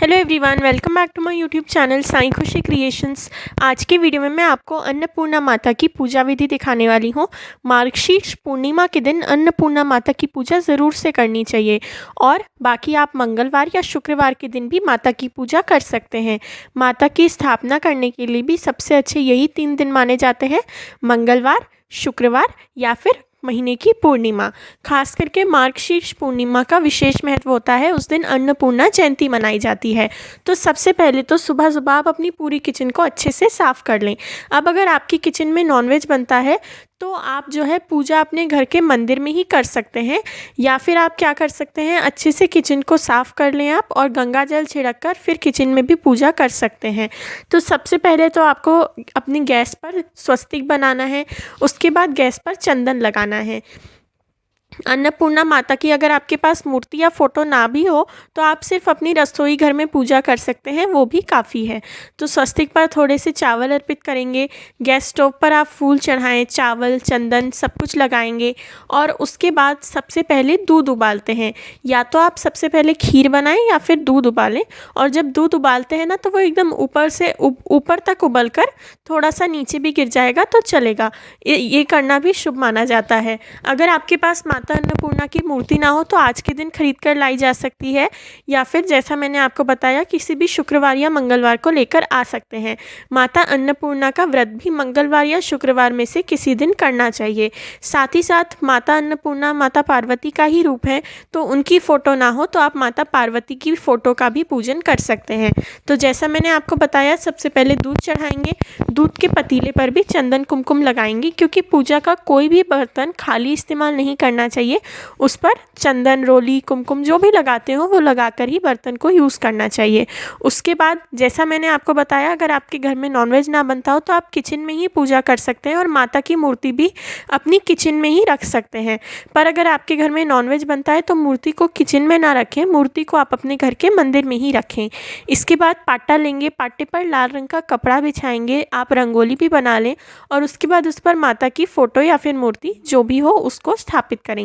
Hello everyone, welcome back to my YouTube channel Sai Khushi creations. आज की video में मैं आपको अन्नपूर्णा माता की पूजा विधि दिखाने वाली हूँ। मार्गशीर्ष पूर्णिमा के दिन अन्नपूर्णा माता की पूजा ज़रूर से करनी चाहिए और बाकी आप मंगलवार या शुक्रवार के दिन भी माता की पूजा कर सकते हैं। माता की स्थापना करने के लिए भी सबसे अच्छे यही 3 दिन माने जाते हैं, मंगलवार, शुक्रवार या फिर महीने की पूर्णिमा। खास करके मार्गशीर्ष पूर्णिमा का विशेष महत्व होता है। उस दिन अन्नपूर्णा जयंती मनाई जाती है। तो सबसे पहले तो सुबह सुबह आप अपनी पूरी किचन को अच्छे से साफ़ कर लें। अब अगर आपकी किचन में नॉनवेज बनता है तो आप जो है पूजा अपने घर के मंदिर में ही कर सकते हैं, या फिर आप क्या कर सकते हैं, अच्छे से किचन को साफ़ कर लें आप और गंगा जल छिड़क कर फिर किचन में भी पूजा कर सकते हैं। तो सबसे पहले तो आपको अपनी गैस पर स्वस्तिक बनाना है, उसके बाद गैस पर चंदन लगाना है। अन्नपूर्णा माता की अगर आपके पास मूर्ति या फ़ोटो ना भी हो तो आप सिर्फ अपनी रसोई घर में पूजा कर सकते हैं, वो भी काफ़ी है। तो स्वस्तिक पर थोड़े से चावल अर्पित करेंगे। गैस स्टोव पर आप फूल चढ़ाएं, चावल, चंदन सब कुछ लगाएंगे और उसके बाद सबसे पहले दूध उबालते हैं। या तो आप सबसे पहले खीर बनाएं या फिर दूध उबालें, और जब दूध उबालते हैं ना तो वो एकदम ऊपर से ऊपर तक उबल कर थोड़ा सा नीचे भी गिर जाएगा तो चलेगा। ये करना भी शुभ माना जाता है। अगर आपके पास माता अन्नपूर्णा की मूर्ति ना हो तो आज के दिन खरीद कर लाई जा सकती है, या फिर जैसा मैंने आपको बताया किसी भी शुक्रवार या मंगलवार को लेकर आ सकते हैं। माता अन्नपूर्णा का व्रत भी मंगलवार या शुक्रवार में से किसी दिन करना चाहिए। साथ ही साथ माता अन्नपूर्णा माता पार्वती का ही रूप है, तो उनकी फ़ोटो ना हो तो आप माता पार्वती की फ़ोटो का भी पूजन कर सकते हैं। तो जैसा मैंने आपको बताया, सबसे पहले दूध चढ़ाएंगे। दूध के पतीले पर भी चंदन कुमकुम लगाएंगे, क्योंकि पूजा का कोई भी बर्तन खाली इस्तेमाल नहीं करना चाहिए। उस पर चंदन, रोली, कुमकुम जो भी लगाते हो वो लगाकर ही बर्तन को यूज़ करना चाहिए। उसके बाद जैसा मैंने आपको बताया, अगर आपके घर में नॉनवेज ना बनता हो तो आप किचन में ही पूजा कर सकते हैं और माता की मूर्ति भी अपनी किचन में ही रख सकते हैं। पर अगर आपके घर में नॉनवेज बनता है तो मूर्ति को किचन में ना रखें, मूर्ति को आप अपने घर के मंदिर में ही रखें। इसके बाद पाटा लेंगे, पाटे पर लाल रंग का कपड़ा बिछाएंगे, आप रंगोली भी बना लें और उसके बाद उस पर माता की फ़ोटो या फिर मूर्ति जो भी हो उसको स्थापित करेंगे।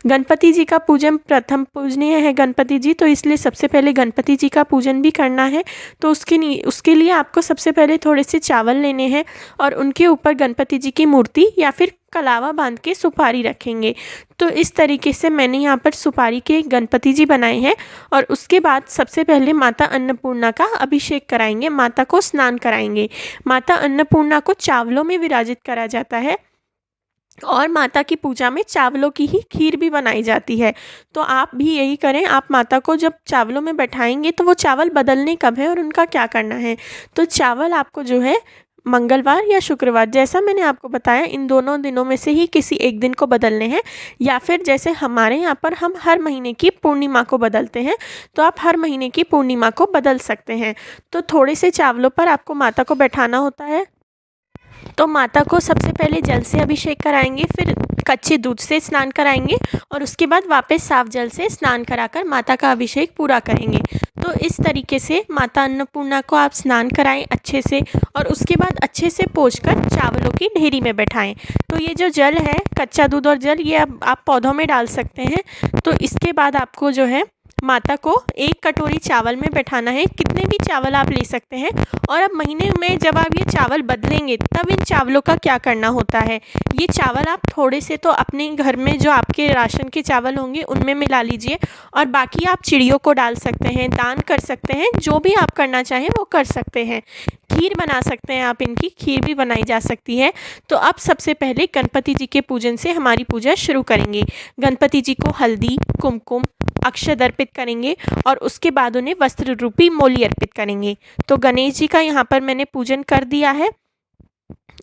गणपति जी का पूजन प्रथम पूजनीय है गणपति जी, तो इसलिए सबसे पहले गणपति जी का पूजन भी करना है। तो उसके लिए आपको सबसे पहले थोड़े से चावल लेने हैं और उनके ऊपर गणपति जी की मूर्ति या फिर कलावा बांध के सुपारी रखेंगे। तो इस तरीके से मैंने यहाँ पर सुपारी के गणपति जी बनाए हैं। और उसके बाद सबसे पहले माता अन्नपूर्णा का अभिषेक कराएंगे, माता को स्नान कराएंगे। माता अन्नपूर्णा को चावलों में विराजित करा जाता है और माता की पूजा में चावलों की ही खीर भी बनाई जाती है। तो आप भी यही करें, आप माता को जब चावलों में बैठाएंगे तो वो चावल बदलने कब है और उनका क्या करना है। तो चावल आपको जो है मंगलवार या शुक्रवार, जैसा मैंने आपको बताया, इन दोनों दिनों में से ही किसी एक दिन को बदलने हैं, या फिर जैसे हमारे यहाँ पर हम हर महीने की पूर्णिमा को बदलते हैं तो आप हर महीने की पूर्णिमा को बदल सकते हैं। तो थोड़े से चावलों पर आपको माता को बैठाना होता है। तो माता को सबसे पहले जल से अभिषेक कराएंगे, फिर कच्चे दूध से स्नान कराएंगे और उसके बाद वापस साफ जल से स्नान कराकर माता का अभिषेक पूरा करेंगे। तो इस तरीके से माता अन्नपूर्णा को आप स्नान कराएं अच्छे से और उसके बाद अच्छे से पोंछकर चावलों की ढेरी में बैठाएं। तो ये जो जल है, कच्चा दूध और जल, ये अब आप पौधों में डाल सकते हैं। तो इसके बाद आपको जो है माता को 1 कटोरी चावल में बैठाना है। कितने भी चावल आप ले सकते हैं। और अब महीने में जब आप ये चावल बदलेंगे तब इन चावलों का क्या करना होता है, ये चावल आप थोड़े से तो अपने घर में जो आपके राशन के चावल होंगे उनमें मिला लीजिए और बाकी आप चिड़ियों को डाल सकते हैं, दान कर सकते हैं, जो भी आप करना चाहें वो कर सकते हैं। खीर बना सकते हैं आप, इनकी खीर भी बनाई जा सकती है। तो अब सबसे पहले गणपति जी के पूजन से हमारी पूजा शुरू करेंगे। गणपति जी को हल्दी, कुमकुम, अक्षत अर्पित करेंगे और उसके बाद उन्हें वस्त्र रूपी मोली अर्पित करेंगे। तो गणेश जी का यहाँ पर मैंने पूजन कर दिया है।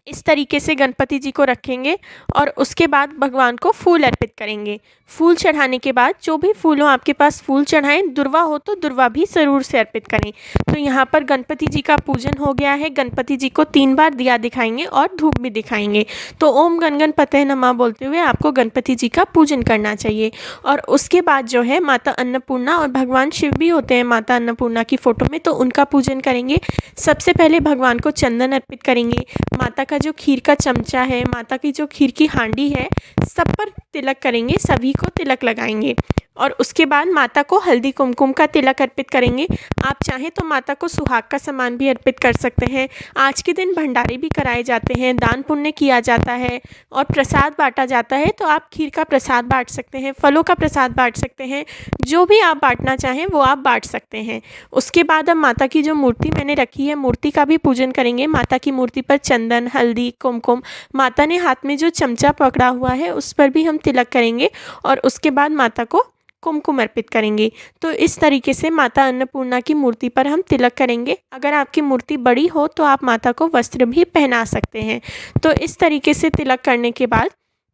इस तरीके से गणपति जी को रखेंगे और उसके बाद भगवान को फूल अर्पित करेंगे। फूल चढ़ाने के बाद जो भी फूल हो आपके पास फूल चढ़ाएं, दुर्वा हो तो दुर्वा भी ज़रूर से अर्पित करें। तो यहाँ पर गणपति जी का पूजन हो गया है। गणपति जी को 3 बार दिया दिखाएंगे और धूप भी दिखाएंगे। तो ओम गण गणपतये नमः बोलते हुए आपको गणपति जी का पूजन करना चाहिए। और उसके बाद जो है माता अन्नपूर्णा और भगवान शिव भी होते हैं माता अन्नपूर्णा की फ़ोटो में, तो उनका पूजन करेंगे। सबसे पहले भगवान को चंदन अर्पित करेंगे। माता का जो खीर का चमचा है, माता की जो खीर की हांडी है, सब पर तिलक करेंगे, सभी को तिलक लगाएंगे। और उसके बाद माता को हल्दी कुमकुम का तिलक अर्पित करेंगे। आप चाहें तो माता को सुहाग का सामान भी अर्पित कर सकते हैं। आज के दिन भंडारे भी कराए जाते हैं, दान पुण्य किया जाता है और प्रसाद बांटा जाता है। तो आप खीर का प्रसाद बांट सकते हैं, फलों का प्रसाद बांट सकते हैं, जो भी आप बांटना चाहें वो आप बांट सकते हैं। उसके बाद अब माता की जो मूर्ति मैंने रखी है, मूर्ति का भी पूजन करेंगे। माता की मूर्ति पर चंदन, हल्दी, कुमकुम, माता ने हाथ में जो चमचा पकड़ा हुआ है उस पर भी हम तिलक करेंगे और उसके बाद माता को कुमकुम अर्पित करेंगे। तो इस तरीके से माता अन्नपूर्णा की मूर्ति पर हम तिलक करेंगे। अगर आपकी मूर्ति बड़ी हो तो आप माता को वस्त्र भी पहना सकते हैं। तो इस तरीके से तिलक करने के बाद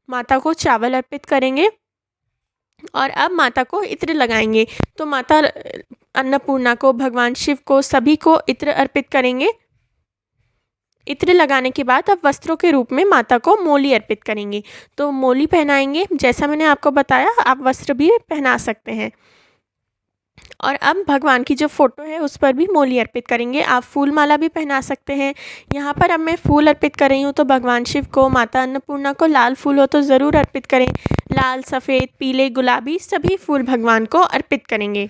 माता को चावल अर्पित करेंगे और अब माता को इत्र लगाएंगे। तो माता अन्नपूर्णा को, भगवान शिव को, सभी को इत्र अर्पित करेंगे। इत्र लगाने के बाद अब वस्त्रों के रूप में माता को मोली अर्पित करेंगे। तो मोली पहनाएंगे, जैसा मैंने आपको बताया आप वस्त्र भी पहना सकते हैं। और अब भगवान की जो फ़ोटो है उस पर भी मोली अर्पित करेंगे। आप फूल माला भी पहना सकते हैं। यहाँ पर अब मैं फूल अर्पित कर रही हूँ, तो भगवान शिव को, माता अन्नपूर्णा को लाल फूल हो तो ज़रूर अर्पित करें। लाल, सफ़ेद, पीले, गुलाबी सभी फूल भगवान को अर्पित करेंगे।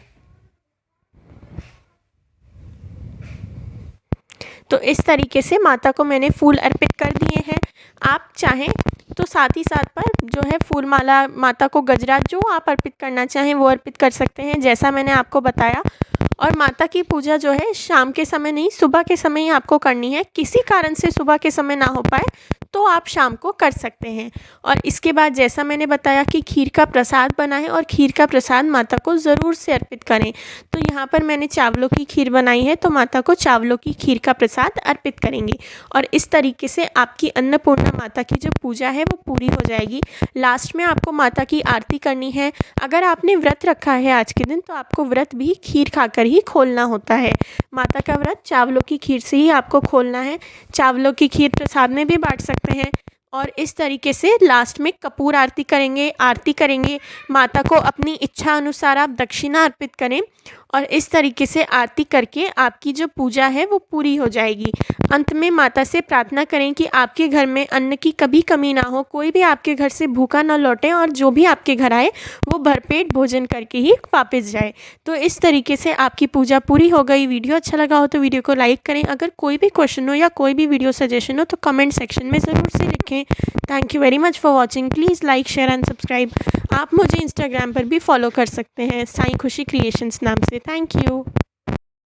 तो इस तरीके से माता को मैंने फूल अर्पित कर दिए हैं। आप चाहें तो साथ ही साथ पर जो है फूल माला, माता को गजरा, जो आप अर्पित करना चाहें वो अर्पित कर सकते हैं, जैसा मैंने आपको बताया। और माता की पूजा जो है शाम के समय नहीं, सुबह के समय ही आपको करनी है। किसी कारण से सुबह के समय ना हो पाए तो आप शाम को कर सकते हैं। और इसके बाद जैसा मैंने बताया कि खीर का प्रसाद बनाएं और खीर का प्रसाद माता को ज़रूर से अर्पित करें। तो यहाँ पर मैंने चावलों की खीर बनाई है, तो माता को चावलों की खीर का प्रसाद अर्पित करेंगे। और इस तरीके से आपकी अन्नपूर्णा माता की जो पूजा है वो पूरी हो जाएगी। लास्ट में आपको माता की आरती करनी है। अगर आपने व्रत रखा है आज के दिन तो आपको व्रत भी खीर खाकर ही खोलना होता है। माता का व्रत चावलों की खीर से ही आपको खोलना है। चावलों की खीर प्रसाद में भी बांट सकते हैं। और इस तरीके से लास्ट में कपूर आरती करेंगे। माता को अपनी इच्छा अनुसार आप दक्षिणा अर्पित करें और इस तरीके से आरती करके आपकी जो पूजा है वो पूरी हो जाएगी। अंत में माता से प्रार्थना करें कि आपके घर में अन्न की कभी कमी ना हो, कोई भी आपके घर से भूखा ना लौटे और जो भी आपके घर आए वो भरपेट भोजन करके ही वापस जाए। तो इस तरीके से आपकी पूजा पूरी हो गई। वीडियो अच्छा लगा हो तो वीडियो को लाइक करें। अगर कोई भी क्वेश्चन हो या कोई भी वीडियो सजेशन हो तो कमेंट सेक्शन में ज़रूर से लिखें। Thank you very much for watching. Please like, share and subscribe. आप मुझे इंस्टाग्राम पर भी फॉलो कर सकते हैं, साईं खुशी क्रिएशंस नाम से। Thank you.